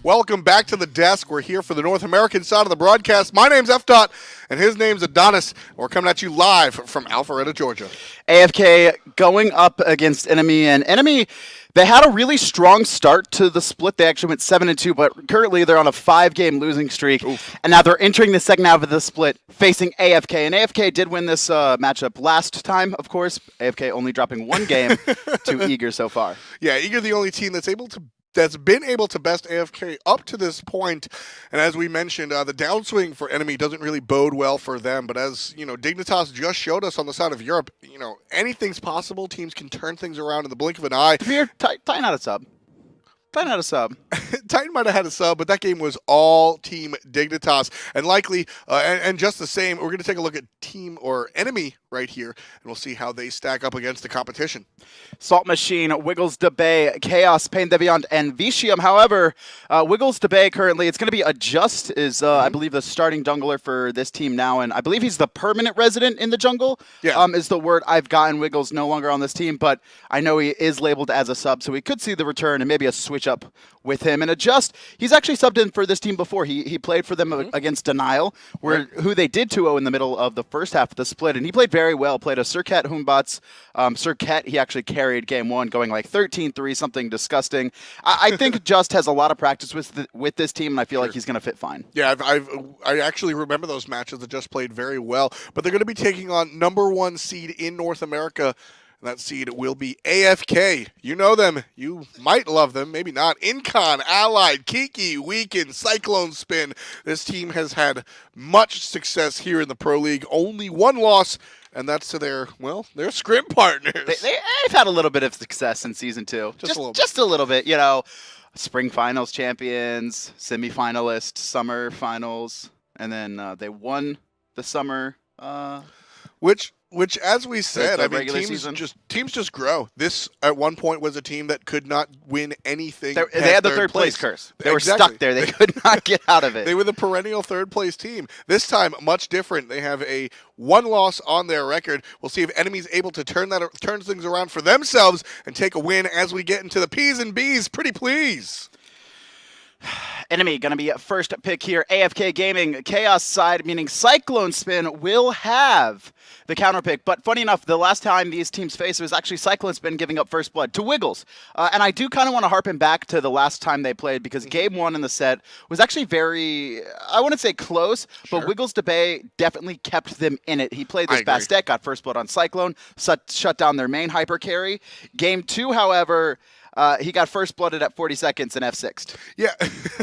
Welcome back to the desk. We're here for the North American side of the broadcast. My name's F-Dot, and his name's Adonis. We're coming at you live from Alpharetta, Georgia. AFK going up against Enemy, and Enemy, they had a really strong start to the split. They actually went 7-2, but currently they're on a 5-game losing streak. Oof. And now they're entering the second half of the split facing AFK. And AFK did win this matchup last time, of course. AFK only dropping one game to Eager so far. Yeah, Eager the only team that's been able to best AFK up to this point. And as we mentioned, the downswing for Enemy doesn't really bode well for them. But as you know, Dignitas just showed us on the side of Europe, anything's possible. Teams can turn things around in the blink of an eye. Titan had a sub. Titan had a sub. Titan might have had a sub, but that game was all Team Dignitas. And likely, and just the same, we're going to take a look at Team or Enemy right here, and we'll see how they stack up against the competition. saltmachine, Wiggles Debay, Khaos, PainDeViande, and Vetium. However, Wiggles Debay currently, it's going to be Adjust is, I believe, the starting jungler for this team now, and I believe he's the permanent resident in the jungle, is the word I've gotten. Wiggles no longer on this team, but I know he is labeled as a sub, so we could see the return and maybe a switch up with him. And Adjust, he's actually subbed in for this team before. He played for them against Denial, who they did 2-0 in the middle of the first half of the split, and he played very well. Played a Surcat Humbats. Surcat, he actually carried game one, going like 13-3, something disgusting. I think Just has a lot of practice with this team, and I feel like he's going to fit fine. Yeah, I actually remember those matches that Just played very well, but they're going to be taking on #1 seed in North America. And that seed will be AFK. You know them. You might love them. Maybe not. Incon, Allied, Kiki, Weekend, CycloneSpin. This team has had much success here in the Pro League. Only one loss, and that's to their scrim partners. They've had a little bit of success in Season 2. Just a little bit. Spring Finals champions, semifinalists, summer finals, and then they won the summer. Which, as we said, teams just grow. This, at one point, was a team that could not win anything. They had the third place curse. They were stuck there. They could not get out of it. They were the perennial third place team. This time, much different. They have a one loss on their record. We'll see if Enemy's able to turn things around for themselves and take a win as we get into the P's and B's. Pretty please. Enemy going to be first pick here. AFK Gaming, Khaos side, meaning CycloneSpin will have the counter pick. But funny enough, the last time these teams faced, it was actually CycloneSpin giving up first blood to Wiggles. And I do kind of want to harpen back to the last time they played, because game one in the set was actually very, I wouldn't say close, but Wiggles Debay definitely kept them in it. He played this fast deck, got first blood on Cyclone, shut down their main hyper carry. Game two, however, he got first blooded at 40 seconds and F6'd. Yeah.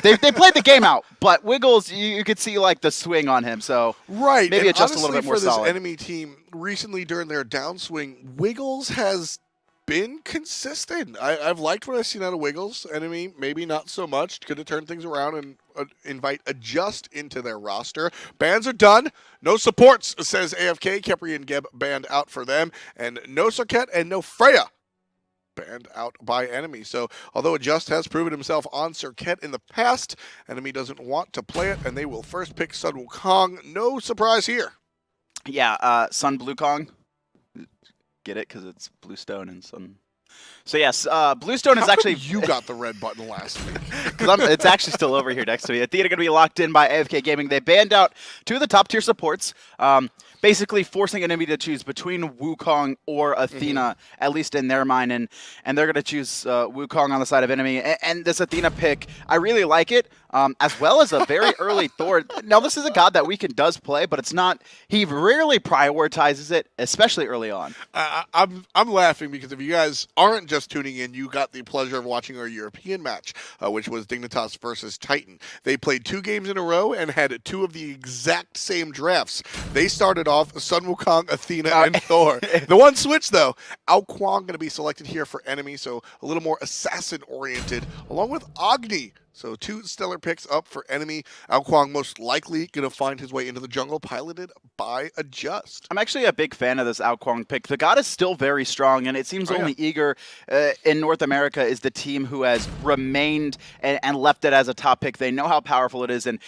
they played the game out, but Wiggles, you could see like the swing on him, so maybe adjust a little bit more solid. solid. For this Enemy team, recently during their downswing, Wiggles has been consistent. I've liked what I've seen out of Wiggles. Enemy, maybe not so much. Could have turned things around and invite Adjust into their roster. Bans are done. No supports, says AFK. Kepri and Geb banned out for them. And no Socket and no Freya banned out by Enemy. So although Adjust has proven himself on Circuit in the past, Enemy doesn't want to play it, and they will first pick Sun Wukong. No surprise here. Yeah, Sun Wukong. Get it? Because it's Bluestone and Sun. So yes, Bluestone is actually... you got the red button last week? Because it's actually still over here next to me. Athena going to be locked in by AFK Gaming. They banned out two of the top tier supports, basically forcing Enemy to choose between Wukong or Athena, at least in their mind. And they're going to choose Wukong on the side of Enemy. And this Athena pick, I really like it, as well as a very early Thor. Now, this is a god that Weekend does play, but it's not... He rarely prioritizes it, especially early on. I'm laughing because if you guys aren't just tuning in, you got the pleasure of watching our European match, which was Dignitas versus Titan. They played 2 games in a row and had 2 of the exact same drafts. They started off Sun Wukong, Athena, and Thor. The one switch, though, Kuang going to be selected here for Enemy, so a little more assassin-oriented, along with Agni. So 2 stellar picks up for Enemy. Kuang most likely going to find his way into the jungle, piloted by Adjust. I'm actually a big fan of this Kuang pick. The god is still very strong, and it seems only Eager in North America is the team who has remained and left it as a top pick. They know how powerful it is, and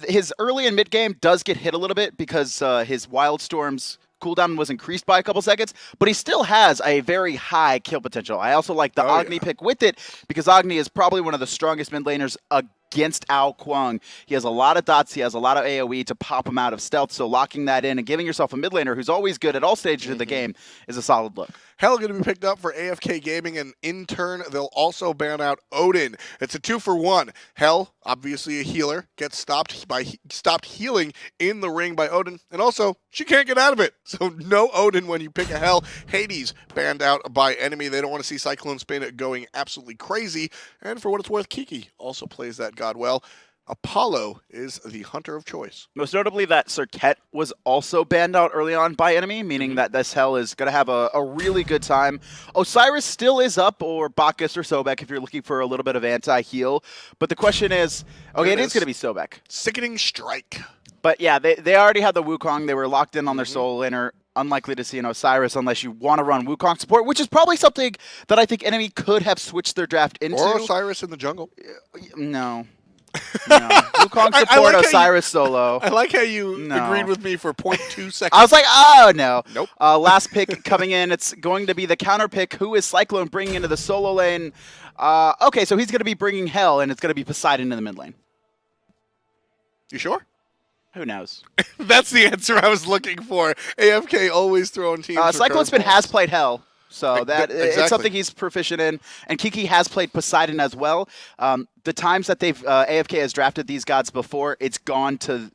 his early and mid game does get hit a little bit because his Wildstorms cooldown was increased by a couple seconds, but he still has a very high kill potential. I also like the Agni pick with it because Agni is probably one of the strongest mid laners against Kuang. He has a lot of dots, he has a lot of AoE to pop him out of stealth, so locking that in and giving yourself a mid laner who's always good at all stages of the game is a solid look. Hell going to be picked up for AFK Gaming, and in turn, they'll also ban out Odin. It's a 2-for-1. Hell, obviously a healer, gets stopped healing in the ring by Odin, and also, she can't get out of it. So no Odin when you pick a Hell. Hades banned out by enemy. They don't want to see CycloneSpin going absolutely crazy, and for what it's worth, Kiki also plays that god well. Apollo is the hunter of choice. Most notably that Serket was also banned out early on by enemy, meaning that this Hell is going to have a really good time. Osiris still is up, or Bacchus or Sobek if you're looking for a little bit of anti-heal. But the question is, okay, it is going to be Sobek. Sickening Strike. But yeah, they already had the Wukong. They were locked in on their solo laner. Unlikely to see an Osiris unless you want to run Wukong support, which is probably something that I think enemy could have switched their draft into. Or Osiris in the jungle. No. No. Wukong support, like Osiris solo. I like how you agreed with me for 0.2 seconds. I was like, oh, no. Nope. Last pick coming in, it's going to be the counter pick. Who is Cyclone bringing into the solo lane? Okay, so he's going to be bringing Hell, and it's going to be Poseidon in the mid lane. You sure? Who knows? That's the answer I was looking for. AFK always throwing teams. CycloneSpin has played Hell. So that exactly. It's something he's proficient in, and Kiki has played Poseidon as well. The times that they've AFK has drafted these gods before, it's gone to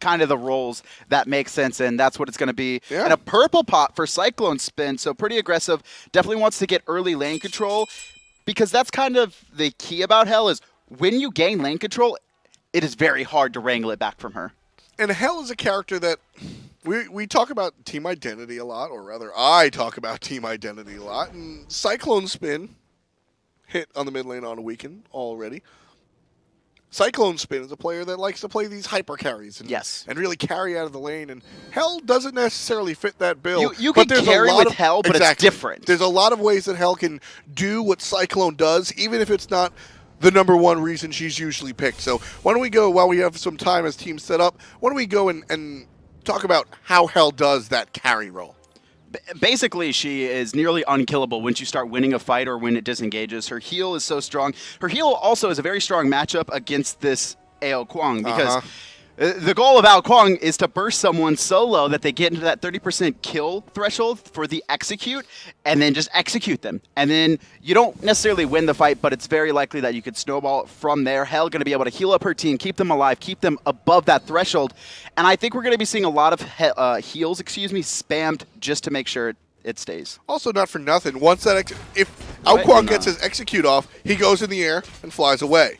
kind of the roles that make sense, and that's what it's going to be. Yeah. And a purple pot for CycloneSpin, so pretty aggressive. Definitely wants to get early lane control, because that's kind of the key about Hell is when you gain lane control, it is very hard to wrangle it back from her. And Hell is a character that we talk about team identity a lot, or rather I talk about team identity a lot, and CycloneSpin hit on the mid lane on a weekend already. CycloneSpin is a player that likes to play these hyper carries and really carry out of the lane, and Hell doesn't necessarily fit that bill. You can carry with Hell, but it's different. There's a lot of ways that Hell can do what Cyclone does, even if it's not the #1 reason she's usually picked. So why don't we go, while we have some time as teams set up, why don't we go and talk about how Hell does that carry role? Basically, she is nearly unkillable once you start winning a fight or when it disengages. Her heal is so strong. Her heal also is a very strong matchup against this Kuang because the goal of Kuang is to burst someone so low that they get into that 30% kill threshold for the execute, and then just execute them. And then you don't necessarily win the fight, but it's very likely that you could snowball it from there. Hell going to be able to heal up her team, keep them alive, keep them above that threshold. And I think we're going to be seeing a lot of heals, spammed just to make sure it stays. Also, not for nothing, once that if Kuang gets his execute off, he goes in the air and flies away.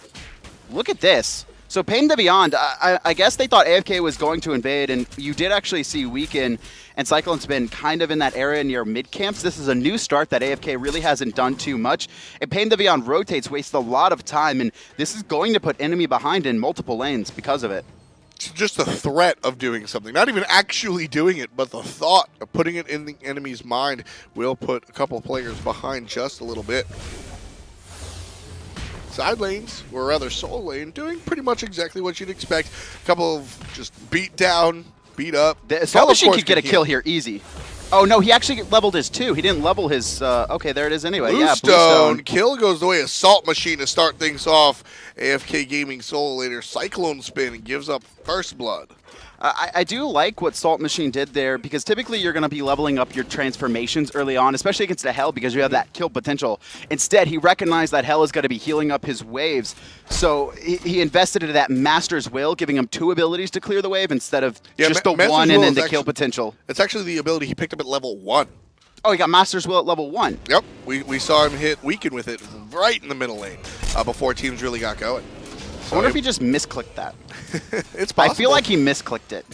Look at this. So PainDeViande, I guess they thought AFK was going to invade, and you did actually see Weekend and CycloneSpin kind of in that area near mid-camps. This is a new start that AFK really hasn't done too much. And PainDeViande rotates, wastes a lot of time, and this is going to put enemy behind in multiple lanes because of it. It's just the threat of doing something, not even actually doing it, but the thought of putting it in the enemy's mind will put a couple of players behind just a little bit. Side lanes, or rather soul lane, doing pretty much exactly what you'd expect. A couple of just beat down, beat up. The saltmachine could get a kill here easy. Oh no, he actually leveled his 2. He didn't level his, okay, there it is anyway. Bluestone. Kill goes the way of saltmachine to start things off. AFK Gaming solo laner CycloneSpin gives up first blood. I do like what saltmachine did there, because typically you're going to be leveling up your transformations early on, especially against a Hell, because you have that kill potential. Instead, he recognized that Hell is going to be healing up his waves, so he invested into that Master's Will, giving him 2 abilities to clear the wave instead of just the Master's 1 and then the kill potential. It's actually the ability he picked up at level 1. Oh, he got Master's Will at level 1. Yep, we saw him hit Weekend with it right in the middle lane before teams really got going. I wonder if he just misclicked that. It's possible. I feel like he misclicked it.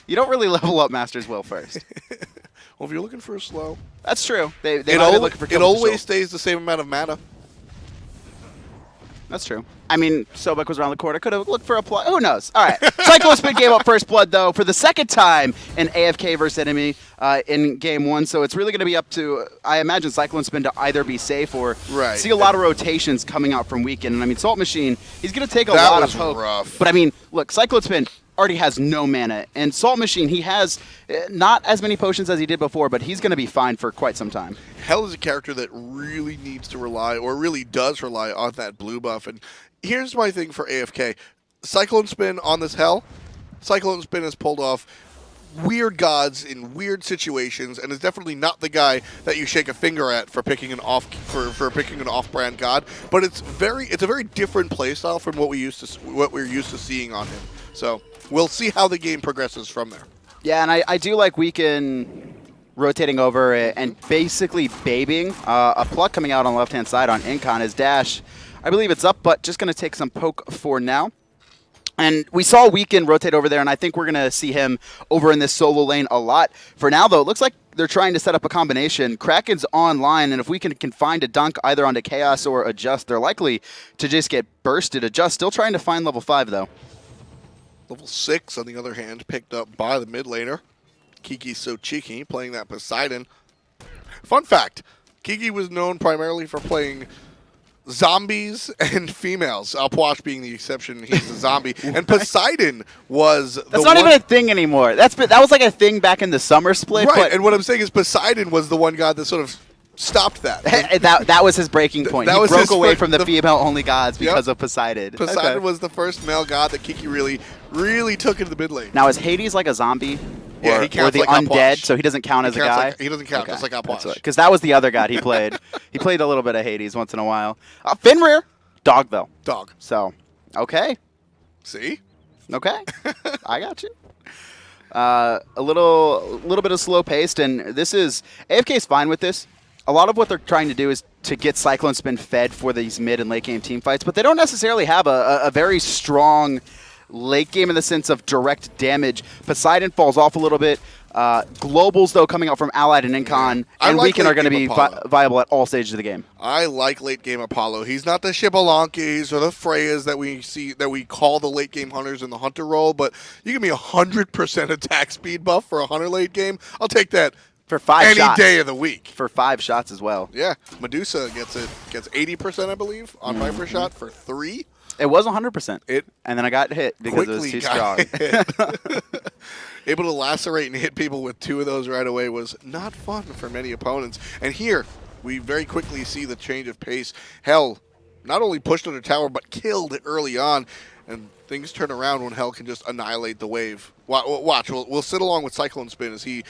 You don't really level up Master's Will first. Well, if you're looking for a slow. That's true. They might be looking for kill It always stays the same amount of mana. That's true. I mean, Sobek was around the corner. Could have looked for a play. Who knows? All right. CycloneSpin gave up first blood, though, for the second time in AFK versus enemy in Game 1. So it's really going to be up to, I imagine, CycloneSpin to either be safe or see a lot of rotations coming out from Weekend. And I mean, saltmachine, he's going to take a lot of hope. Rough. But I mean, look, CycloneSpin, already has no mana. And Salt Machine, he has not as many potions as he did before, but he's going to be fine for quite some time. Hell is a character that really needs to rely, or really does rely, on that blue buff. And here's my thing for AFK. CycloneSpin on this Hell. CycloneSpin has pulled off weird gods in weird situations, and is definitely not the guy that you shake a finger at for picking an off-brand god. But it's a very different playstyle from what we're used to seeing on him. So we'll see how the game progresses from there. Yeah, and I do like Weekend rotating over and basically babying a pluck coming out on the left-hand side on Incon. His dash, I believe it's up, but just going to take some poke for now. And we saw Weekend rotate over there, and I think we're going to see him over in this solo lane a lot. For now, though, it looks like they're trying to set up a combination. Kraken's online, and if Weekend can find a dunk either onto Khaos or Adjust, they're likely to just get bursted. Adjust still trying to find level 5, though. Level 6, on the other hand, picked up by the mid laner. KikiSoCheeky playing that Poseidon. Fun fact, Kiki was known primarily for playing zombies and females. Alpoash being the exception, he's a zombie. And Poseidon was That's not even a thing anymore. That was like a thing back in the summer split. Right, but and what I'm saying is Poseidon was the one god that sort of stopped that. that was his breaking point. He broke away from the female-only gods because of Poseidon. Poseidon was the first male god that Kiki really took into the mid lane. Now, is Hades like a zombie? Yeah, he counts or the like undead, Alpoash. so he doesn't count as a guy? He doesn't count, just like Alpoash. Because that was the other god he played. He played a little bit of Hades once in a while. Fenrir, dog, though. Dog. So, okay. See? Okay. I got you. A little bit of slow-paced, and this is... AFK's fine with this. A lot of what they're trying to do is to get CycloneSpin fed for these mid and late game team fights, but they don't necessarily have a very strong late game in the sense of direct damage. Poseidon falls off a little bit. Globals, though, coming out from Allied and Incon, and Weekend are going to be viable at all stages of the game. I like late game Apollo. He's not the Shibalankis or the Freyas that we call the late game hunters in the hunter role, but you give me 100% attack speed buff for a hunter late game. I'll take that. For 5 shots. Any day of the week. For 5 shots as well. Yeah. Medusa gets 80%, I believe, on Viper shot for 3. It was 100%. And then I got hit because it was too strong. Able to lacerate and hit people with 2 of those right away was not fun for many opponents. And here, we very quickly see the change of pace. Hell not only pushed under tower, but killed it early on. And things turn around when Hell can just annihilate the wave. Watch, we'll sit along with CycloneSpin as he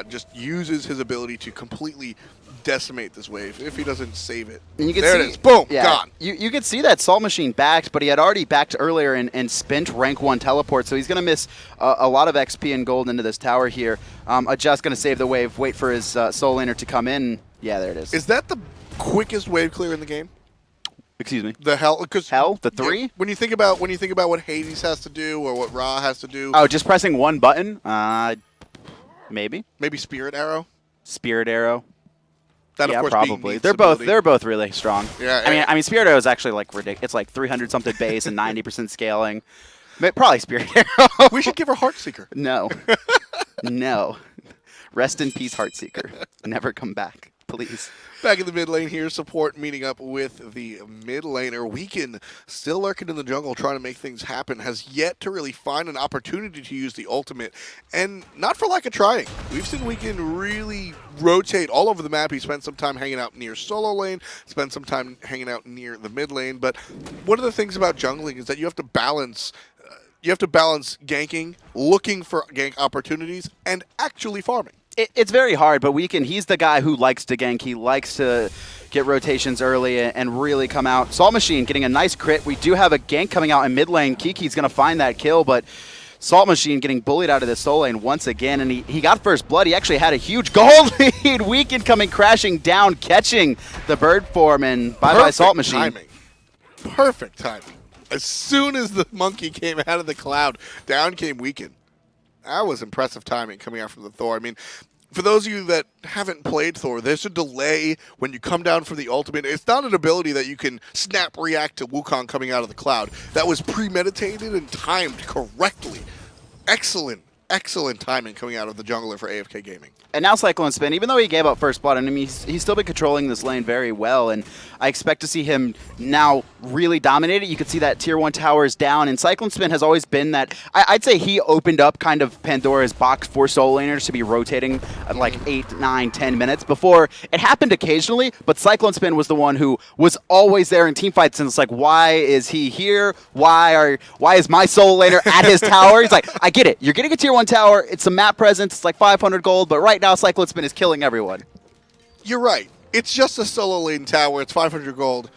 just uses his ability to completely decimate this wave if he doesn't save it. And you can there see, it is. Boom, yeah, gone. You could see that Salt Machine backed, but he had already backed earlier and spent rank 1 teleport, so he's going to miss a lot of XP and gold into this tower here. Adjust going to save the wave, wait for his soul laner to come in. Yeah, there it is. Is that the quickest wave clear in the game? Excuse me. The Hell, because Hell, the 3. Yeah, when you think about what Hades has to do or what Ra has to do. Oh, just pressing 1 button. Maybe Spirit Arrow. Spirit Arrow. That, yeah, of course, probably. They're both really strong. Yeah. I mean, Spirit Arrow is actually like ridiculous. It's like 300 something base and 90% scaling. Probably Spirit Arrow. We should give her Heartseeker. No. No. Rest in peace, Heartseeker. Never come back, please. Back in the mid lane here, support meeting up with the mid laner. Weekend, still lurking in the jungle, trying to make things happen, has yet to really find an opportunity to use the ultimate, and not for lack of trying. We've seen Weekend really rotate all over the map. He spent some time hanging out near solo lane, spent some time hanging out near the mid lane, but one of the things about jungling is that you have to balance ganking, looking for gank opportunities, and actually farming. It's very hard, but Weekend, he's the guy who likes to gank. He likes to get rotations early and really come out. Salt Machine getting a nice crit. We do have a gank coming out in mid lane. Kiki's going to find that kill, but Salt Machine getting bullied out of the soul lane once again, and he got first blood. He actually had a huge gold lead. Weekend coming crashing down, catching the bird form, and bye-bye Salt Machine. Timing. Perfect timing. As soon as the monkey came out of the cloud, down came Weekend. That was impressive timing coming out from the Thor. I mean, for those of you that haven't played Thor, there's a delay when you come down from the ultimate. It's not an ability that you can snap react to Wukong coming out of the cloud. That was premeditated and timed correctly. Excellent excellent timing coming out of the jungler for AFK Gaming. And now CycloneSpin, even though he gave up first blood, and I mean, he's still been controlling this lane very well, and I expect to see him now really dominate it. You can see that tier 1 tower is down, and CycloneSpin has always been that, I'd say he opened up kind of Pandora's box for solo laners to be rotating at like 8, 9, 10 minutes. Before, it happened occasionally, but CycloneSpin was the one who was always there in teamfights, and it's like, why is he here? Why is my solo laner at his tower? He's like, I get it. You're getting a tier 1 tower. It's a map presence. It's like 500 gold, but right now CycloneSpin is killing everyone. You're right. It's just a solo lane tower. It's 500 gold.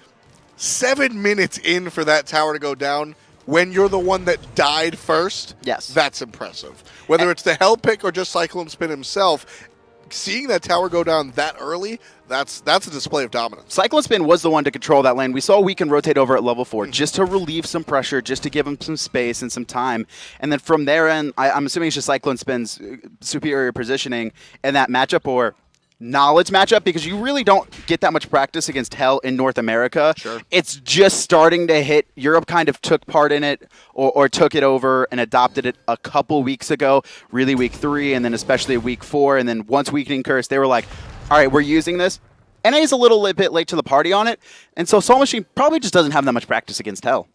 7 minutes in for that tower to go down when you're the one that died first. Yes. That's impressive. Whether it's the hell pick or just CycloneSpin himself, seeing that tower go down that early, that's a display of dominance. CycloneSpin was the one to control that lane. We saw Wukong rotate over at level 4 just to relieve some pressure, just to give him some space and some time. And then from there in, I'm assuming it's just CycloneSpin's superior positioning in that matchup or knowledge matchup, because you really don't get that much practice against Hell in North America. Sure. It's just starting to hit. Europe kind of took part in it or took it over and adopted it a couple weeks ago, really week 3 and then especially week 4. And then once Weakening Curse, they were like, all right, we're using this. NA is a little bit late to the party on it, and so saltmachine probably just doesn't have that much practice against Hell.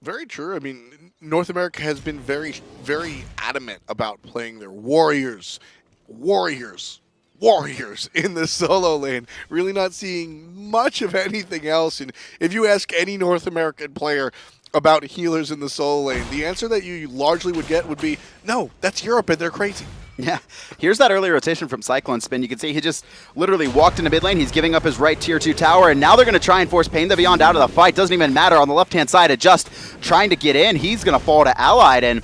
Very true. I mean, North America has been very, very adamant about playing their warriors in the solo lane, really not seeing much of anything else. And if you ask any North American player about healers in the solo lane, the answer that you largely would get would be, no, that's Europe and they're crazy. Yeah, here's that early rotation from CycloneSpin. You can see he just literally walked into mid lane. He's giving up his right tier 2 tower, and now they're going to try and force PainDeViande out of the fight. Doesn't even matter on the left-hand side. It just trying to get in. He's going to fall to Allied, and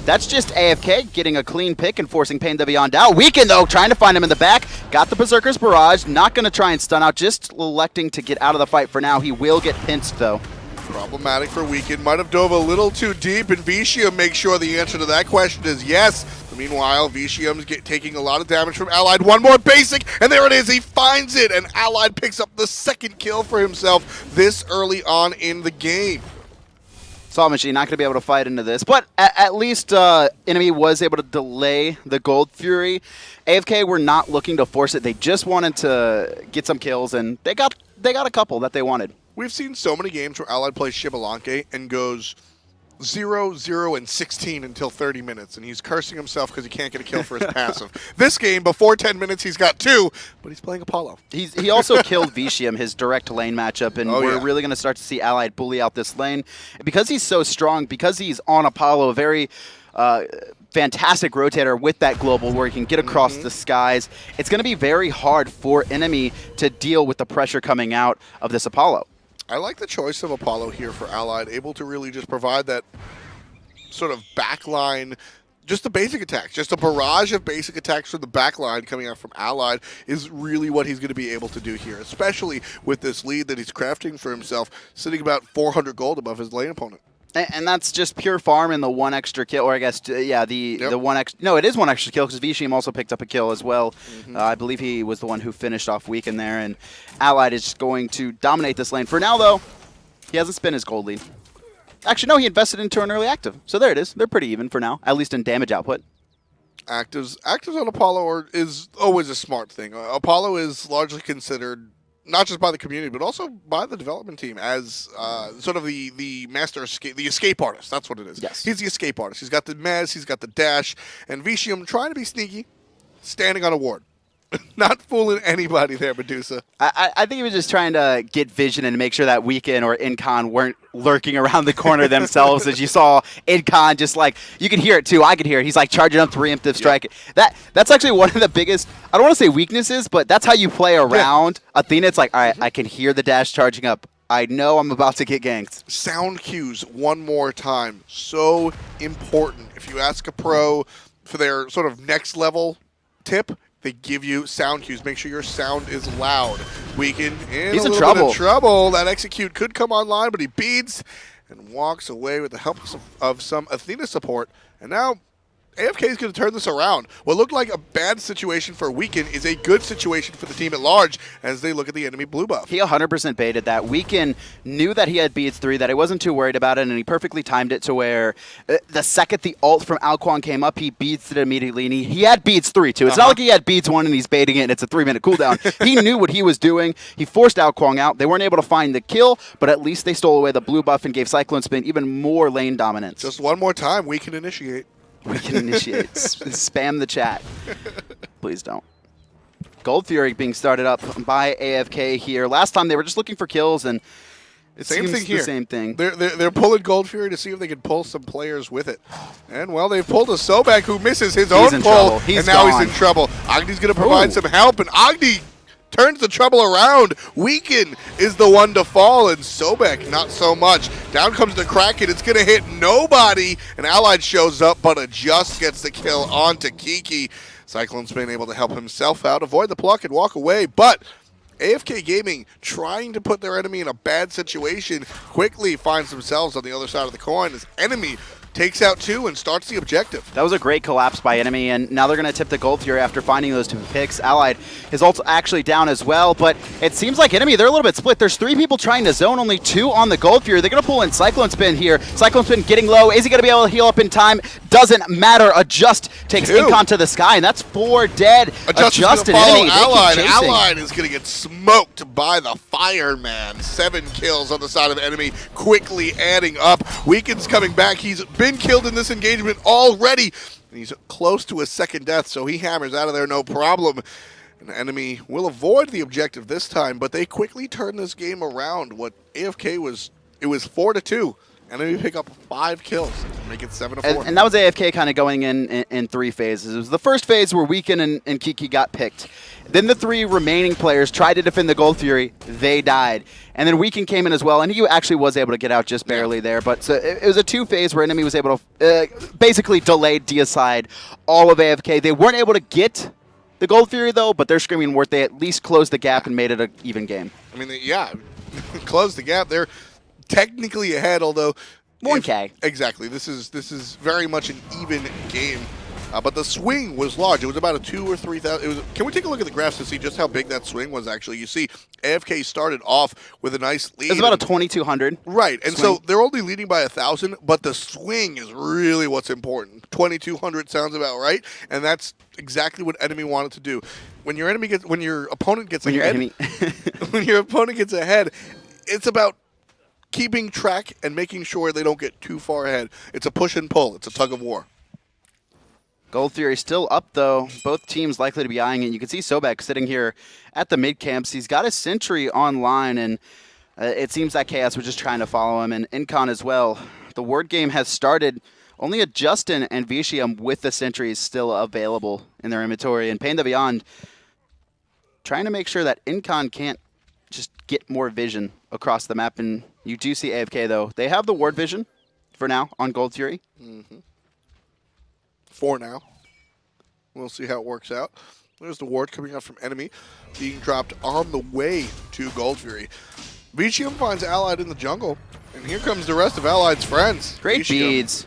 that's just AFK getting a clean pick and forcing PainDeViande out. Weekend, though, trying to find him in the back. Got the Berserker's Barrage. Not going to try and stun out. Just electing to get out of the fight for now. He will get pinched, though. Problematic for Weekend. Might have dove a little too deep, and Vetium makes sure the answer to that question is yes. Meanwhile, Vetium's taking a lot of damage from Allied. One more basic, and there it is. He finds it, and Allied picks up the second kill for himself this early on in the game. saltmachine not going to be able to fight into this, but at least enemy was able to delay the Gold Fury. AFK were not looking to force it. They just wanted to get some kills, and they got a couple that they wanted. We've seen so many games where Allied plays Shibalanke and goes 0, 0, and 16 until 30 minutes, and he's cursing himself because he can't get a kill for his passive. This game, before 10 minutes, he's got 2, but he's playing Apollo. He also killed Vetium, his direct lane matchup, and we're really going to start to see Allied bully out this lane. Because he's so strong, because he's on Apollo, a very fantastic rotator with that global where he can get across the skies, it's going to be very hard for enemy to deal with the pressure coming out of this Apollo. I like the choice of Apollo here for Allied, able to really just provide that sort of backline, just the basic attacks, just a barrage of basic attacks from the backline coming out from Allied is really what he's going to be able to do here, especially with this lead that he's crafting for himself, sitting about 400 gold above his lane opponent. And that's just pure farm and the one extra kill, or I guess, yeah, the one extra. No, it is one extra kill because Vetium also picked up a kill as well. I believe he was the one who finished off Weekend there, and Allied is going to dominate this lane. For now, though, he hasn't spent his gold lead. Actually, no, he invested into an early active. So there it is. They're pretty even for now, at least in damage output. Actives on Apollo is always a smart thing. Apollo is largely considered, not just by the community, but also by the development team as sort of the master escape, the escape artist. That's what it is. Yes. He's the escape artist. He's got the mez, he's got the dash, and Vetium trying to be sneaky, standing on a ward. Not fooling anybody there, Medusa. I think he was just trying to get vision and make sure that Weekend or Incon weren't lurking around the corner themselves. As you saw Incon just like, you could hear it too, I could hear it. He's like charging up preemptive strike. Yep. That's actually one of the biggest, I don't want to say weaknesses, but that's how you play around Athena. It's like, all right, I can hear the dash charging up. I know I'm about to get ganked. Sound cues one more time. So important. If you ask a pro for their sort of next level tip, they give you sound cues. Make sure your sound is loud. Weekend He's in in bit of trouble. That execute could come online, but he beats and walks away with the help of some Athena support. And now AFK is going to turn this around. What looked like a bad situation for Weekend is a good situation for the team at large as they look at the enemy blue buff. He 100% baited that. Weekend knew that he had beads 3, that he wasn't too worried about it, and he perfectly timed it to where the second the ult from Kuang came up, he beats it immediately, and he had beads 3 too. It's not like he had beads 1 and he's baiting it and it's a 3-minute cooldown. He knew what he was doing. He forced Kuang out. They weren't able to find the kill, but at least they stole away the blue buff and gave CycloneSpin even more lane dominance. Just one more time, we can initiate. We can initiate. Spam the chat. Please don't. Gold Fury being started up by AFK here. Last time they were just looking for kills, and it same seems thing here. The same thing. They're pulling Gold Fury to see if they can pull some players with it. And, well, they've pulled a Sobek who misses his own pull, and now he's in trouble. Agni's going to provide some help, and Agni turns the trouble around. Weekend is the one to fall, and Sobek not so much. Down comes the Kraken. It's going to hit nobody. An Allied shows up, but Adjust gets the kill onto Kiki. CycloneSpin able to help himself out, avoid the pluck, and walk away. But AFK Gaming, trying to put their enemy in a bad situation, quickly finds themselves on the other side of the coin as enemy takes out 2 and starts the objective. That was a great collapse by enemy, and now they're going to tip the Gold Fury after finding those 2 picks. Allied, his ult's actually down as well, but it seems like enemy, they're a little bit split. There's 3 people trying to zone, only 2 on the Gold Fury. They're going to pull in CycloneSpin here. CycloneSpin getting low. Is he going to be able to heal up in time? Doesn't matter. Adjust takes Incon to the sky, and that's 4 dead. Adjust and enemy. Allied is going to get smoked by the Fireman. 7 kills on the side of enemy, quickly adding up. Weekend's coming back. He's been killed in this engagement already, and he's close to a second death, so he hammers out of there no problem. And the enemy will avoid the objective this time, but they quickly turn this game around. What AFK was, it was 4-2. Enemy pick up 5 kills, make it 7-4. And that was AFK kind of going in 3 phases. It was the first phase where Weekend and Kiki got picked. Then the 3 remaining players tried to defend the Gold Fury. They died. And then Weekend came in as well, and he actually was able to get out just barely there. But so it was a 2 phase where enemy was able to basically delay, deicide all of AFK. They weren't able to get the Gold Fury, though, but they're screaming worth. They at least closed the gap and made it an even game. I mean, yeah, closed the gap. They're technically ahead, although 1K. Exactly. This is very much an even game. But the swing was large. It was about a 2,000 or 3,000. Can we take a look at the graphs to see just how big that swing was actually? You see AFK started off with a nice lead. It was about a 2,200. Right. And swing. so they're only leading by 1,000, but the swing is really what's important. 2,200 sounds about right, and that's exactly what enemy wanted to do. When your opponent gets ahead, when your opponent gets ahead, it's about keeping track and making sure they don't get too far ahead. It's a push and pull. It's a tug of war. Gold Fury still up, though. Both teams likely to be eyeing it. You can see Sobek sitting here at the mid camps. He's got a sentry online, and it seems that Khaos was just trying to follow him, and Incon as well. The word game has started. Only a Justin and Vetium with the sentries still available in their inventory, and PainDeViande trying to make sure that Incon can't just get more vision across the map. And you do see AFK, though. They have the ward vision for now on Gold Fury. For now. We'll see how it works out. There's the ward coming out from enemy, being dropped on the way to Gold Fury. Vetium finds Allied in the jungle, and here comes the rest of Allied's friends. Great Vetium, beads.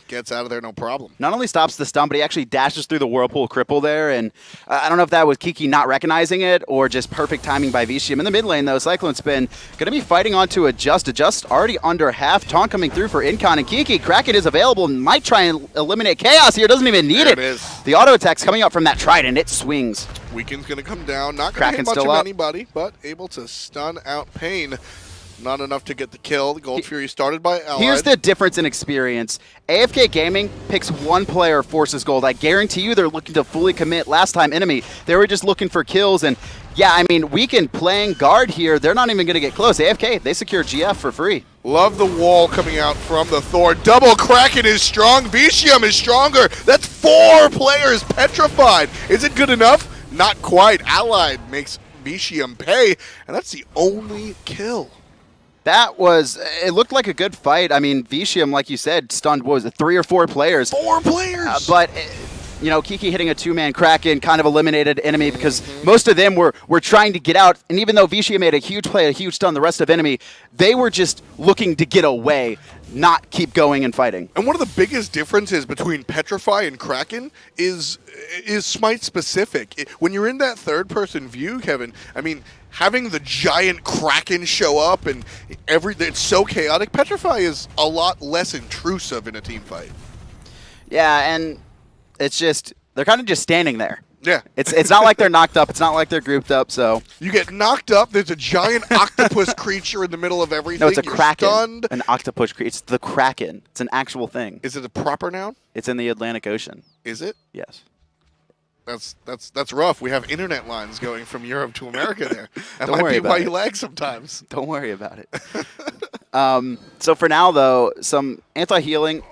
Gets out of there no problem. Not only stops the stun, but he actually dashes through the Whirlpool cripple there, and I don't know if that was Kiki not recognizing it or just perfect timing by Vetium. In the mid lane, though, CycloneSpin going to be fighting onto Adjust. Adjust already under half. Taunt coming through for Incon, and Kiki. Kraken is available and might try and eliminate Khaos here. Doesn't even need there it. It is. The auto attack's coming up from that Trident. It swings. Weekend's going to come down. Not going to hit much of anybody, but able to stun out Pain. Not enough to get the kill. The Gold Fury started by Allied. Here's the difference in experience. AFK Gaming picks 1 player, forces gold. I guarantee you they're looking to fully commit. Last time enemy, they were just looking for kills. And yeah, I mean, Weekend playing guard here. They're not even going to get close. AFK, they secure GF for free. Love the wall coming out from the Thor. Double Kraken is strong. Vetium is stronger. That's 4 players petrified. Is it good enough? Not quite. Allied makes Vetium pay, and that's the only kill. That was, it looked like a good fight. I mean, Vetium, like you said, stunned, what was it, 3 or 4 players? 4 players! But you know, Kiki hitting a two-man Kraken kind of eliminated enemy because most of them were trying to get out. And even though Vitium made a huge play, a huge stun, the rest of enemy, they were just looking to get away, not keep going and fighting. And one of the biggest differences between Petrify and Kraken is smite specific. When you're in that third-person view, Kevin, I mean, having the giant Kraken show up and it's so chaotic, Petrify is a lot less intrusive in a team fight. Yeah, and it's just, they're kind of just standing there. Yeah. It's not like they're knocked up. It's not like they're grouped up, so. You get knocked up, there's a giant octopus creature in the middle of everything. No, it's a You're Kraken. Stunned. An octopus creature. It's the Kraken. It's an actual thing. Is it a proper noun? It's in the Atlantic Ocean. Is it? Yes. That's rough. We have internet lines going from Europe to America there. That Don't might worry be about why it. you lag sometimes. Don't worry about it. So for now, though, some anti-healing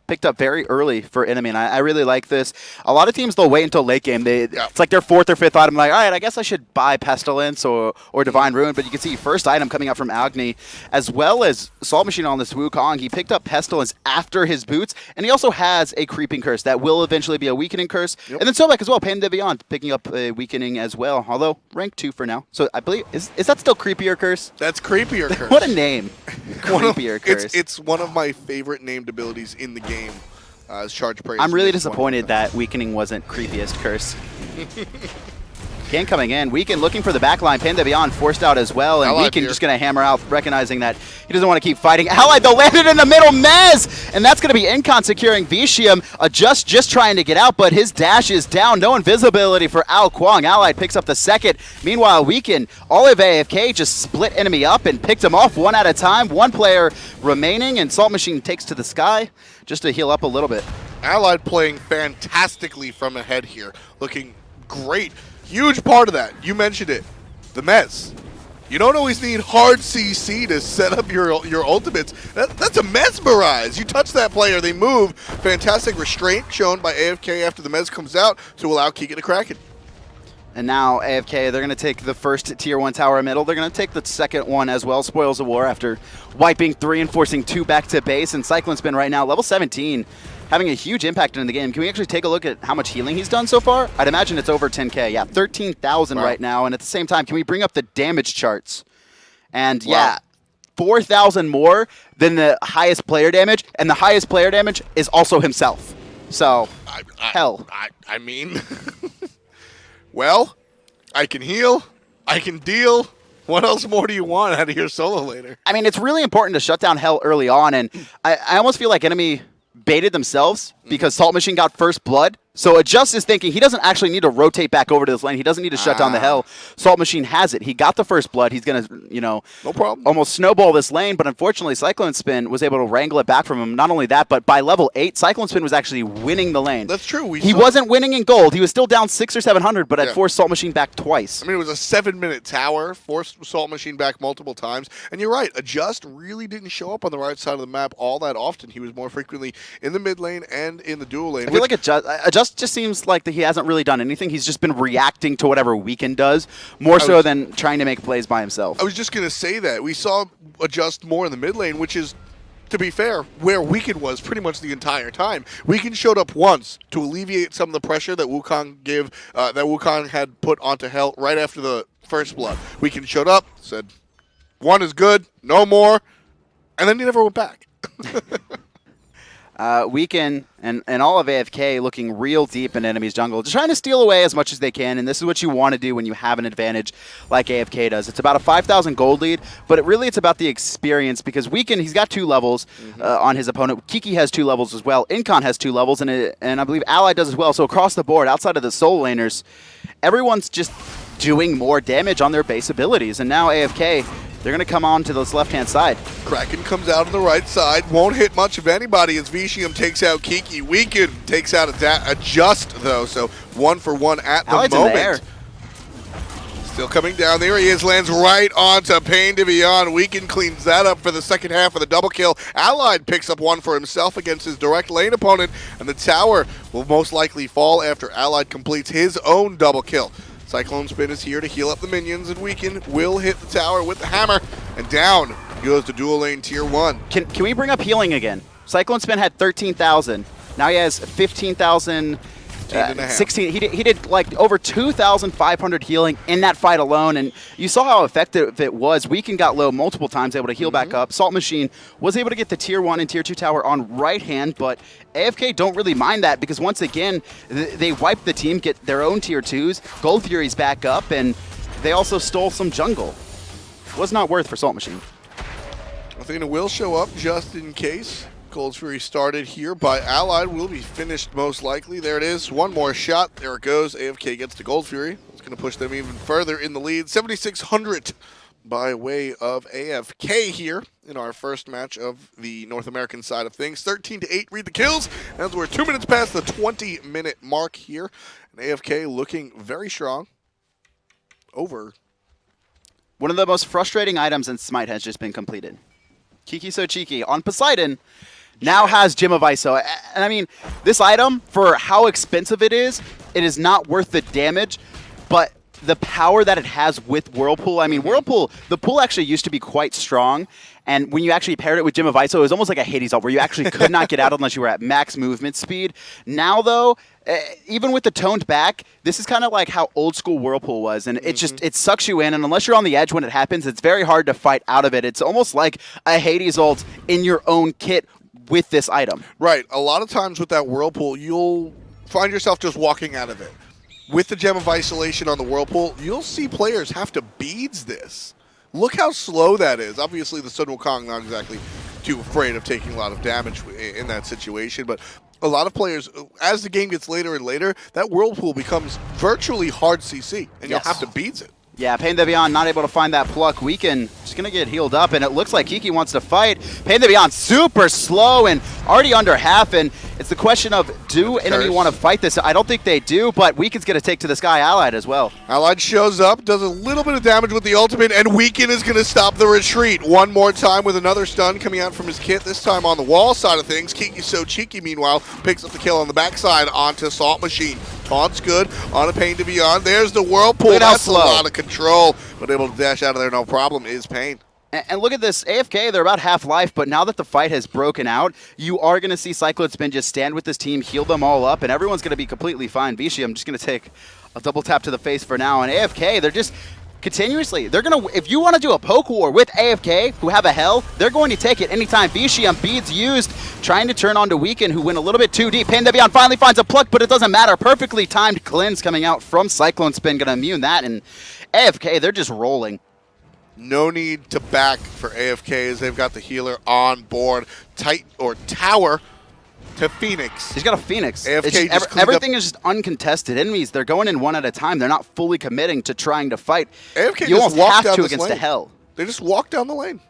picked up very early for enemy, and I really like this. A lot of teams, they'll wait until late game. It's like their fourth or fifth item, like, all right, I guess I should buy Pestilence or Divine Ruin, but you can see first item coming out from Agni, as well as Salt Machine on this Wukong. He picked up Pestilence after his boots, and he also has a Creeping Curse that will eventually be a Weakening Curse. Yep. And then Sobek as well, PainDeViande, picking up a Weakening as well, although rank 2 for now. So I believe, is that still Creepier Curse? That's Creepier Curse. What a name. Creepier Curse. It's one of my favorite named abilities in the game. Charge Praise. I'm really disappointed that Weakening wasn't Creepiest Curse. Gan coming in. Weaken looking for the backline. PainDeViande forced out as well. And Weaken just going to hammer out, recognizing that he doesn't want to keep fighting. Allied, though, landed in the middle. Mez! And that's going to be Incon securing Vitium. Just trying to get out, but his dash is down. No invisibility for Kuang. Allied picks up the second. Meanwhile, Weaken, all of AFK, just split enemy up and picked him off one at a time. One player remaining, and Salt Machine takes to the sky just to heal up a little bit. Allied playing fantastically from ahead here. Looking great. Huge part of that, you mentioned it, the Mez. You don't always need hard CC to set up your ultimates. That's a mesmerize. You touch that player, they move. Fantastic restraint shown by AFK after the Mez comes out to allow Kiki to crack it. And now AFK, they're going to take the first tier 1 tower middle. They're going to take the second one as well, Spoils of War, after wiping 3 and forcing 2 back to base. And CycloneSpin right now, level 17, having a huge impact in the game. Can we actually take a look at how much healing he's done so far? I'd imagine it's over 10k. Yeah, 13,000 right now. And at the same time, can we bring up the damage charts? And yeah, 4,000 more than the highest player damage. And the highest player damage is also himself. So, hell. I mean... Well, I can heal, I can deal. What else more do you want out of your solo laner? I mean, it's really important to shut down Hell early on, and I almost feel like enemy baited themselves because Salt Machine got first blood. So Adjust is thinking he doesn't actually need to rotate back over to this lane. He doesn't need to shut down the Hell. Salt Machine has it. He got the first blood. He's going to, no problem, almost snowball this lane. But unfortunately, CycloneSpin was able to wrangle it back from him. Not only that, but by level 8, CycloneSpin was actually winning the lane. That's true. He wasn't winning in gold. He was still down 600 or 700, but had forced Salt Machine back twice. I mean, it was a 7-minute tower, forced Salt Machine back multiple times. And you're right, Adjust really didn't show up on the right side of the map all that often. He was more frequently in the mid lane and in the dual lane. I feel like Adjust just seems like that he hasn't really done anything. He's just been reacting to whatever Weaken does, more so than trying to make plays by himself. I was just going to say that. We saw Adjust more in the mid lane, which is, to be fair, where Weaken was pretty much the entire time. Weaken showed up once to alleviate some of the pressure that Wukong had put onto Hell right after the first blood. Weaken showed up, said, 1 is good, no more, and then he never went back. Weaken and all of AFK looking real deep in enemy's jungle, just trying to steal away as much as they can, and this is what you want to do when you have an advantage like AFK does. It's about a 5,000 gold lead, but it's about the experience, because Weaken, he's got 2 levels on his opponent. Kiki has 2 levels as well. Incon has 2 levels, and I believe Allied does as well. So across the board, outside of the solo laners, everyone's just doing more damage on their base abilities, and now AFK, they're going to come on to this left-hand side. Kraken comes out on the right side. Won't hit much of anybody as Vitium takes out Kiki. Weaken takes out Adjust, though, so 1 for 1 at the moment. In the air. Still coming down. There he is. Lands right onto PainDeViande. Weaken cleans that up for the second half of the double kill. Allied picks up 1 for himself against his direct lane opponent, and the tower will most likely fall after Allied completes his own double kill. CycloneSpin is here to heal up the minions, and Weaken will hit the tower with the hammer, and down goes to dual lane tier 1. Can we bring up healing again? CycloneSpin had 13,000. Now he has 15,000. 16.5. 16. He did like over 2,500 healing in that fight alone, and you saw how effective it was. Weekend got low multiple times, able to heal back up. Saltmachine was able to get the tier 1 and tier 2 tower on right hand, but AFK don't really mind that because once again, they wipe the team, get their own tier 2s. Gold Fury's back up, and they also stole some jungle. Was not worth for Saltmachine. Athena will show up just in case. Gold Fury started here by Allied, will be finished most likely. There it is, one more shot, there it goes. AFK gets to Gold Fury. It's going to push them even further in the lead. 7,600 by way of AFK here in our first match of the North American side of things. 13-8, read the kills, as we're 2 minutes past the 20-minute mark here. And AFK looking very strong. Over. One of the most frustrating items in Smite has just been completed. KikiSoCheeky on Poseidon now has Gem of ISO. And I mean, this item, for how expensive it is not worth the damage, but the power that it has with Whirlpool. I mean, Whirlpool, the pool actually used to be quite strong, and when you actually paired it with Gem of ISO, it was almost like a Hades ult, where you actually could not get out unless you were at max movement speed. Now, though, even with the toned back, this is kind of like how old school Whirlpool was, and it sucks you in, and unless you're on the edge when it happens, it's very hard to fight out of it. It's almost like a Hades ult in your own kit with this item. Right. A lot of times with that Whirlpool, you'll find yourself just walking out of it. With the Gem of Isolation on the Whirlpool, you'll see players have to beads this. Look how slow that is. Obviously, the Sun Wukong not exactly too afraid of taking a lot of damage in that situation, but a lot of players, as the game gets later and later, that Whirlpool becomes virtually hard CC, and you'll have to beads it. Yeah, PainDeViande not able to find that pluck. Weekend just going to get healed up, and it looks like Kiki wants to fight. PainDeViande super slow and already under half, and it's the question of, do enemy want to fight this? I don't think they do, but Weekend's going to take to the sky Allied as well. Allied shows up, does a little bit of damage with the ultimate, and Weekend is going to stop the retreat. One more time with another stun coming out from his kit, this time on the wall side of things. KikiSoCheeky, meanwhile, picks up the kill on the backside onto Saltmachine. Taunt's good on a PainDeViande. There's the Whirlpool. That's a lot of control, but able to dash out of there no problem is Pain. And look at this, AFK, they're about half life, but now that the fight has broken out, you are going to see CycloneSpin just stand with this team, heal them all up, and everyone's going to be completely fine. Vetium just going to take a double tap to the face for now, and AFK, they're just continuously, they're going to, if you want to do a poke war with AFK, who have a hell, they're going to take it anytime. Vetium, beads used, trying to turn on to Weekend, who went a little bit too deep. PainDeViande finally finds a pluck, but it doesn't matter. Perfectly timed cleanse coming out from CycloneSpin, going to immune that, and AFK, they're just rolling. No need to back for AFK as they've got the healer on board. Tight or tower to Phoenix. He's got a Phoenix. AFK everything is just uncontested. Enemies, they're going in one at a time. They're not fully committing to trying to fight. AFK you just almost walked have down to this against lane. the hell. They just walked down the lane.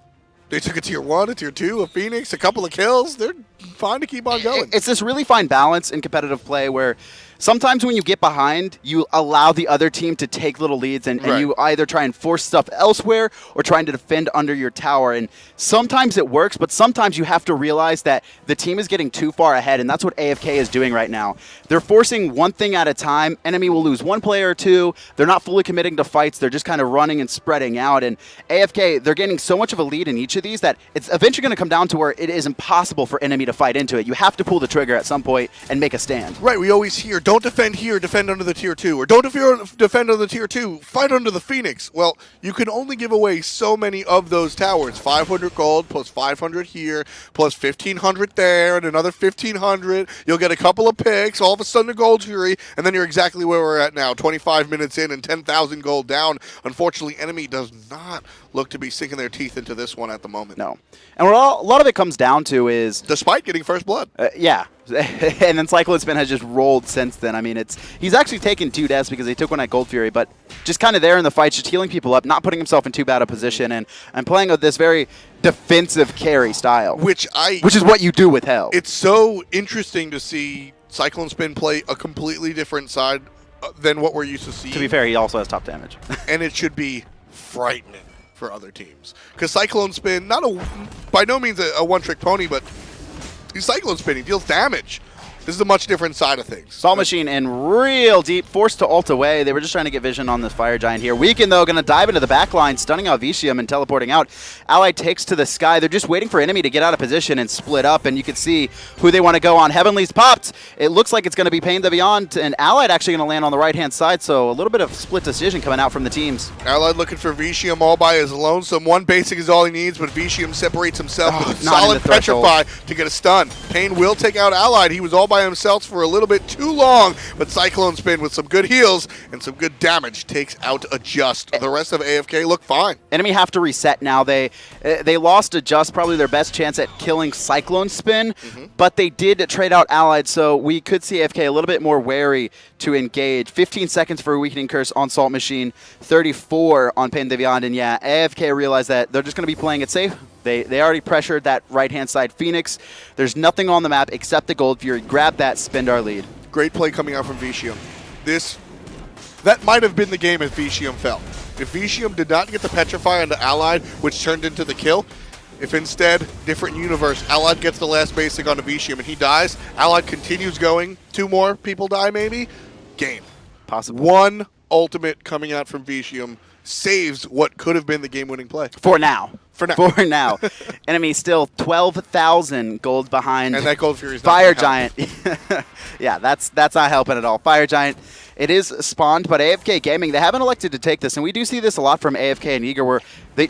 They took a tier 1, a tier 2, a Phoenix, a couple of kills. They're fine to keep on going. It's this really fine balance in competitive play where sometimes when you get behind, you allow the other team to take little leads, and you either try and force stuff elsewhere or trying to defend under your tower. And sometimes it works, but sometimes you have to realize that the team is getting too far ahead, and that's what AFK is doing right now. They're forcing one thing at a time. Enemy will lose one player or two. They're not fully committing to fights. They're just kind of running and spreading out. And AFK, they're gaining so much of a lead in each of these that it's eventually going to come down to where it is impossible for enemy to fight into it. You have to pull the trigger at some point and make a stand. Right, we always hear, don't defend here, defend under the tier 2, or don't defend under the tier 2, fight under the Phoenix. Well, you can only give away so many of those towers. 500 gold plus 500 here, plus 1,500 there, and another 1,500. You'll get a couple of picks, all of a sudden a gold fury, and then you're exactly where we're at now, 25 minutes in and 10,000 gold down. Unfortunately, enemy does not look to be sinking their teeth into this one at the moment. No. And what a lot of it comes down to is... despite getting first blood. Yeah. And then CycloneSpin has just rolled since then. I mean, he's actually taken 2 deaths because he took one at Gold Fury, but just kind of there in the fight, just healing people up, not putting himself in too bad a position, and playing with this very defensive carry style. Which is what you do with hell. It's so interesting to see CycloneSpin play a completely different side than what we're used to seeing. To be fair, he also has top damage. And it should be frightening for other teams. Because CycloneSpin, by no means a one-trick pony, but he's CycloneSpin. He deals damage. This is a much different side of things. Saltmachine in real deep, forced to ult away. They were just trying to get vision on this Fire Giant here. Weekend, though, going to dive into the back line, stunning out Vetium and teleporting out. Allied takes to the sky. They're just waiting for enemy to get out of position and split up, and you can see who they want to go on. Heavenly's popped. It looks like it's going to be PainDeViande, and Allied actually going to land on the right-hand side, so a little bit of split decision coming out from the teams. Allied looking for Vetium all by his lonesome. One basic is all he needs, but Vetium separates himself with a solid Petrify to get a stun. Pain will take out Allied. He was all by himself for a little bit too long, but CycloneSpin with some good heals and some good damage takes out Adjust. The rest of AFK look fine. Enemy have to reset now. They lost Adjust, probably their best chance at killing CycloneSpin, but they did trade out Allied, so we could see AFK a little bit more wary to engage. 15 seconds for a Weakening Curse on saltmachine, 34 on PainDeViande, and yeah, AFK realized that they're just going to be playing it safe. They already pressured that right-hand side Phoenix. There's nothing on the map except the Gold Fury. Grab that, spend our lead. Great play coming out from Vetium. That might have been the game if Vetium fell. If Vetium did not get the Petrify onto Allied, which turned into the kill, if instead, different universe, Allied gets the last basic onto Vetium and he dies, Allied continues going, 2 more people die maybe, game. Possible. One ultimate coming out from Vetium saves what could have been the game-winning play. For now. For now. For now. Enemy still 12,000 gold behind. And that Gold Fury's Fire Giant. Yeah, that's not helping at all. Fire Giant, it is spawned, but AFK Gaming, they haven't elected to take this, and we do see this a lot from AFK and Eager, where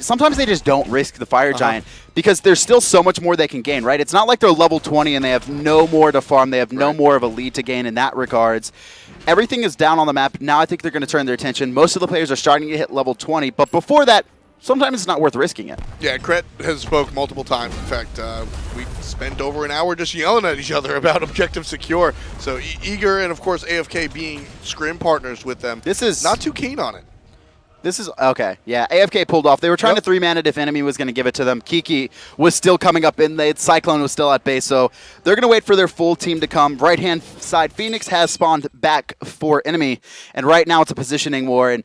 sometimes they just don't risk the Fire Giant because there's still so much more they can gain, right? It's not like they're level 20 and they have no more to farm. They have no more of a lead to gain in that regards. Everything is down on the map. Now I think they're going to turn their attention. Most of the players are starting to hit level 20, but before that, sometimes it's not worth risking it. Yeah, Kret has spoke multiple times. In fact, we spent over an hour just yelling at each other about objective secure. So Eager and, of course, AFK being scrim partners with them. This is not too keen on it. This is, okay, yeah, AFK pulled off. They were trying to 3-man it if enemy was going to give it to them. Kiki was still coming up in late. Cyclone was still at base, so they're going to wait for their full team to come. Right-hand side, Phoenix has spawned back for enemy, and right now it's a positioning war, and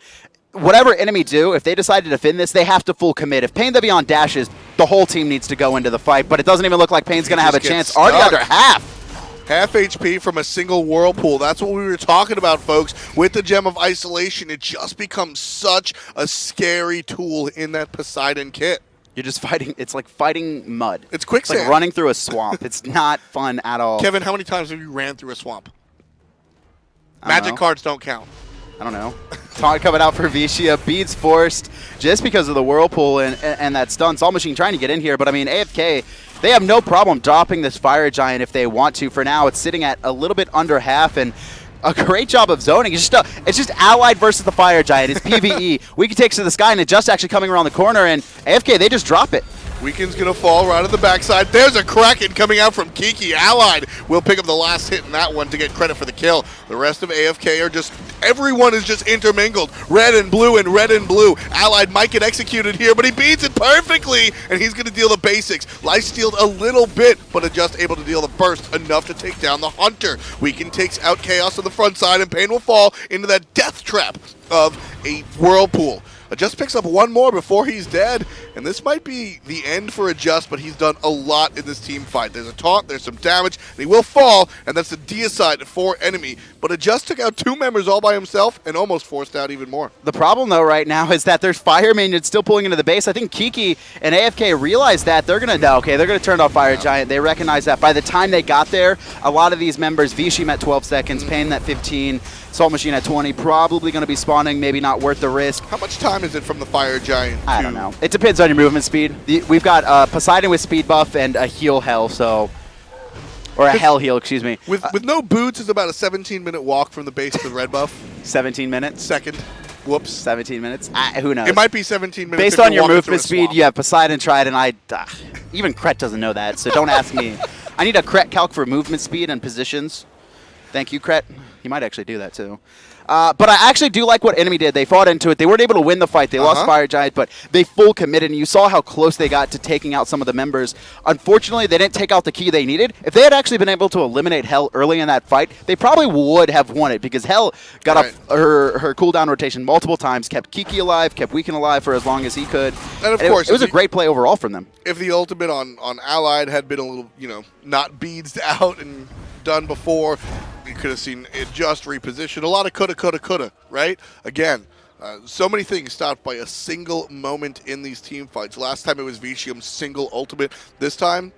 whatever enemy do, if they decide to defend this, they have to full commit. If PainDeViande dashes, the whole team needs to go into the fight, but it doesn't even look like Pain's going to have a chance. Stuck. Already under half. Half HP from a single whirlpool. That's what we were talking about, folks. With the Gem of Isolation, it just becomes such a scary tool in that Poseidon kit. You're just fighting. It's like fighting mud. It's quicksand. It's like running through a swamp. It's not fun at all. Kevin, how many times have you ran through a swamp? Magic cards don't count. I don't know. Taunt coming out for Vicia. Beads forced just because of the whirlpool and that stun. Saltmachine trying to get in here, but I mean, AFK, they have no problem dropping this Fire Giant if they want to. For now, it's sitting at a little bit under half, and a great job of zoning. It's just Allied versus the Fire Giant. It's PvE. Weekend takes to the sky, and it's just actually coming around the corner, and AFK, they just drop it. Weekend's going to fall right at the backside. There's a Kraken coming out from Kiki. Allied will pick up the last hit in that one to get credit for the kill. The rest of AFK are just, everyone is just intermingled. Red and blue and red and blue. Allied might get executed here, but he beats it perfectly, and he's going to deal the basics. Lifestealed a little bit, but is just able to deal the burst enough to take down the Hunter. Weekend takes out Khaos on the front side, and Pain will fall into that death trap of a whirlpool. Adjust picks up one more before he's dead, and this might be the end for Adjust, but he's done a lot in this team fight. There's a taunt, there's some damage, and he will fall, and that's the deicide for enemy. But Adjust took out 2 members all by himself and almost forced out even more. The problem, though, right now is that there's Fire Minions still pulling into the base. I think Kiki and AFK realize that. They're going to turn off Fire Giant. They recognize that. By the time they got there, a lot of these members, Vishim at 12 seconds, Pain at 15, Saltmachine at 20, probably going to be spawning, maybe not worth the risk. How much time is it from the Fire Giant? I don't know. It depends on your movement speed. We've got Poseidon with speed buff and a heal hell, so... Or a hell heal, excuse me. With no boots, it's about a 17-minute walk from the base to the red buff. 17 minutes? Second. Whoops. 17 minutes? Who knows? It might be 17 minutes. Based on your movement speed, you have Poseidon tried, and even Kret doesn't know that, so don't ask me. I need a Kret calc for movement speed and positions. Thank you, Kret. He might actually do that, too. But I actually do like what Enemy did. They fought into it. They weren't able to win the fight. They lost Fire Giant, but they full committed, and you saw how close they got to taking out some of the members. Unfortunately, they didn't take out the key they needed. If they had actually been able to eliminate Hell early in that fight, they probably would have won it, because Hell got up her cooldown rotation multiple times, kept Kiki alive, kept Weekend alive for as long as he could. And of course, it was a great play overall from them. If the ultimate on Allied had been a little, not beads out and done before, you could have seen it just repositioned. A lot of coulda, right? Again, so many things stopped by a single moment in these team fights. Last time it was Vetium's single ultimate. This time,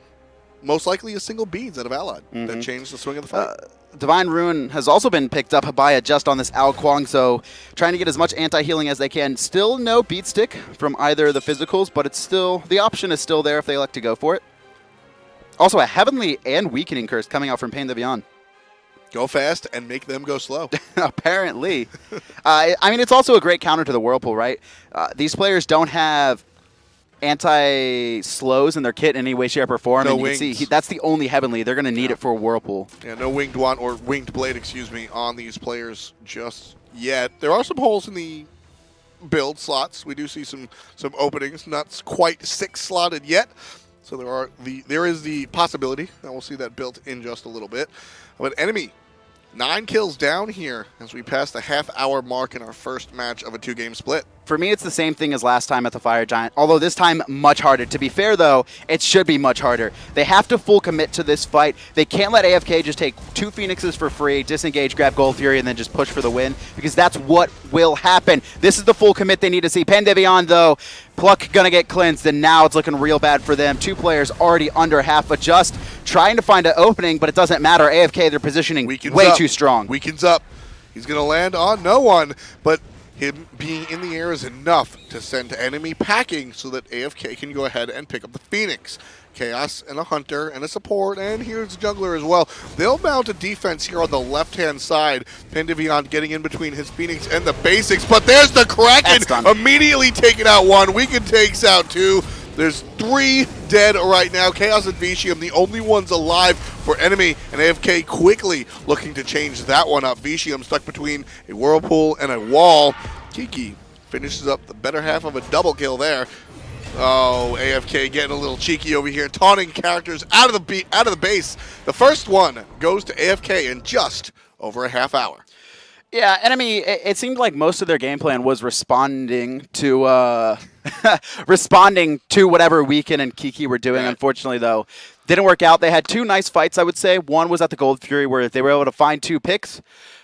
most likely a single beads out of Allied that changed the swing of the fight. Divine Rune has also been picked up by Adjust on this Kuang, so trying to get as much anti-healing as they can. Still no beat stick from either of the physicals, but it's still, the option is still there if they like to go for it. Also, a Heavenly and Weakening Curse coming out from PainDeViande. Go fast and make them go slow. Apparently. I mean, it's also a great counter to the Whirlpool, right? These players don't have anti-slows in their kit in any way, shape, or form. No and you wings. can see that's the only Heavenly. They're going to need it for a Whirlpool. Yeah, no Winged Wand or Winged Blade, excuse me, on these players just yet. There are some holes in the build slots. We do see some openings, not quite 6-slotted yet. So there is the possibility that we'll see that built in just a little bit. But Enemy, 9 kills down here as we pass the half-hour mark in our first match of a 2-game split. For me, it's the same thing as last time at the Fire Giant, although this time much harder. To be fair, though, it should be much harder. They have to full commit to this fight. They can't let AFK just take 2 Phoenixes for free, disengage, grab Gold Fury, and then just push for the win, because that's what will happen. This is the full commit they need to see. PainDeViande, though, Pluck gonna get cleansed, and now it's looking real bad for them. 2 players already under half Adjust, trying to find an opening, but it doesn't matter. AFK, they're positioning way too strong. Weakens up. He's gonna land on no one, but him being in the air is enough to send Enemy packing so that AFK can go ahead and pick up the Phoenix. Chaos and a Hunter and a support, and here's Jungler as well. They'll mount a defense here on the left-hand side. PainDeViande getting in between his Phoenix and the basics, but there's the Kraken immediately taking out 1. Weekend takes out 2. There's 3 dead right now. Khaos and Vetium, the only ones alive for Enemy, and AFK quickly looking to change that one up. Vetium stuck between a Whirlpool and a wall. Kiki finishes up the better half of a double kill there. Oh, AFK getting a little cheeky over here, taunting characters out of the base. The first one goes to AFK in just over a half hour. Yeah, Enemy, it seemed like most of their game plan was responding to responding to whatever Weekend and Kiki were doing. Right. Unfortunately, though, didn't work out. They had 2 nice fights, I would say. One was at the Gold Fury, where they were able to find 2 picks,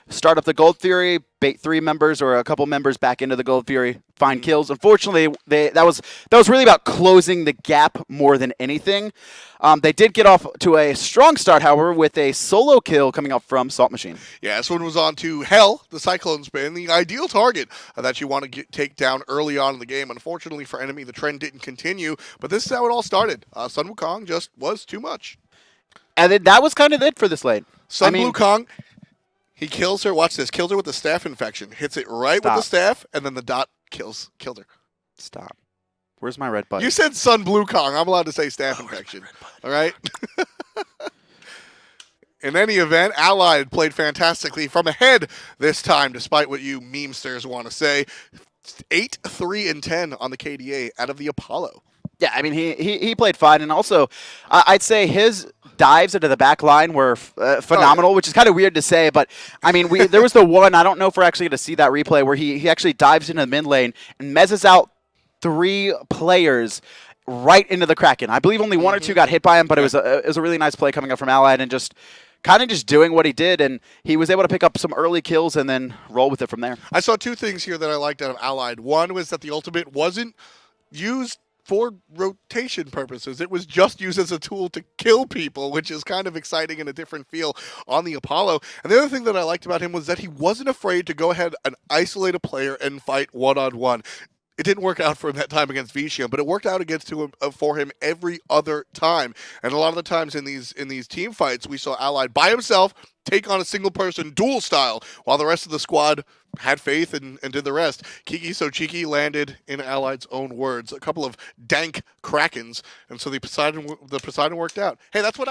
start up the Gold Fury, bait 3 members or a couple members back into the Gold Fury, find kills. Unfortunately, that was really about closing the gap more than anything. They did get off to a strong start, however, with a solo kill coming up from Saltmachine. Yeah, this one was on to Hell, the CycloneSpin, the ideal target that you want to take down early on in the game. Unfortunately for Enemy, the trend didn't continue, but this is how it all started. Sun Wukong just was too much. And then that was kind of it for this lane. Sun Wukong, he kills her, watch this, kills her with the staff infection, hits it right with the staff, and then the dot killed her. Stop. Where's my red button? You said Sun Wukong. I'm allowed to say staff infection. All right? In any event, Allied played fantastically from ahead this time, despite what you memesters want to say. 8-3-10 on the KDA out of the Apollo. Yeah, I mean, he played fine, and also I'd say his dives into the back line were phenomenal, which is kind of weird to say, but I mean, there was the one, I don't know if we're actually going to see that replay, where he actually dives into the mid lane and mezzes out 3 players right into the Kraken. I believe only 1 or 2 got hit by him, but it was a really nice play coming up from Allied and just kind of just doing what he did, and he was able to pick up some early kills and then roll with it from there. I saw 2 things here that I liked out of Allied. One was that the ultimate wasn't used for rotation purposes. It was just used as a tool to kill people, which is kind of exciting and a different feel on the Apollo. And the other thing that I liked about him was that he wasn't afraid to go ahead and isolate a player and fight one-on-one. It didn't work out for him that time against Vetium, but it worked out for him every other time. And a lot of the times in these team fights, we saw Allied by himself take on a single person duel style, while the rest of the squad had faith and did the rest. KikiSoCheeky landed, in Allied's own words, a couple of dank Krakens, and so the Poseidon worked out. Hey, that's what